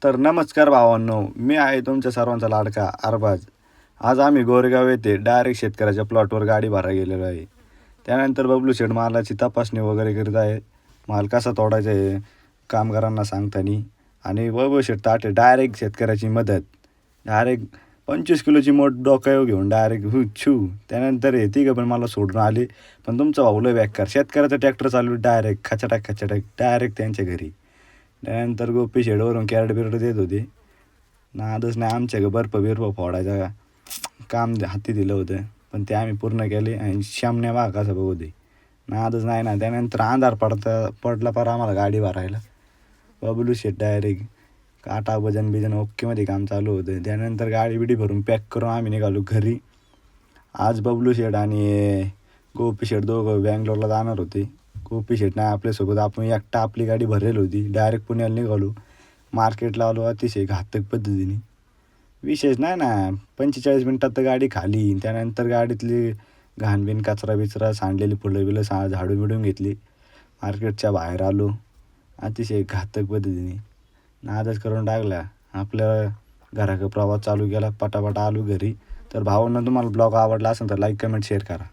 तर नमस्कार भावांनो, मी आहे तुमच्या सर्वांचा लाडका अरबाज. आज आम्ही गोरेगाव येथे डायरेक्ट शेतकऱ्याच्या प्लॉटवर गाडी भरायला गेलेलो आहे. त्यानंतर बबलू शेठ मालाची तपासणी वगैरे करीत आहे. माल कसा तोडायचा आहे कामगारांना सांगतानी. आणि बबलू शेठ ताटे डायरेक्ट शेतकऱ्याची मदत. डायरेक्ट 25 किलोची मोठ डोक्यावर घेऊन डायरेक्ट छू. त्यानंतर हे तिघं पण मला सोडून आले. पण तुमचा भाऊ लय बेकार, शेतकऱ्याचा ट्रॅक्टर चालू डायरेक्ट खचाटक डायरेक्ट त्यांच्या घरी. त्यानंतर गोपी शेडवरून कॅरेट बिरड देत होते. नादच नाही, आमच्या बर्फ फोडायचा काम हाती दिलं होतं, पण ते आम्ही पूर्ण केले. आणि शामण्या बा कसं बघू दे, नादच नाही ना. त्यानंतर अंधार पडला पर आम्हाला गाडी भरायला. बबलू शेट डायरेक्ट काटा बिजन ओकेमध्ये काम चालू होतं. त्यानंतर गाडी बिडी भरून पॅक करून आम्ही निघालो घरी. आज बबलू शेट आणि गोपी शेट दोघं बँगलोरला जाणार होते. गोपी शेट नाही आपल्यासोबत, आपण एकटा आपली गाडी भरलेली होती. डायरेक्ट पुण्याला निघालो. मार्केटला आलो अतिशय घातक पद्धतीने. विशेष नाही ना, 45 मिनटात तर गाडी खाली. त्यानंतर गाडीतली घाणबिन कचरा बिचरा सांडलेली फुलं बिलं झाडून बिडून घेतली. मार्केटच्या बाहेर आलो अतिशय घातक पद्धतीने. नादच करून टाकला. आपल्या घराकडे प्रवास चालू केला. पटापट आलो घरी. तर भावांना तुम्हाला ब्लॉग आवडला असेल तर लाईक कमेंट शेअर करा.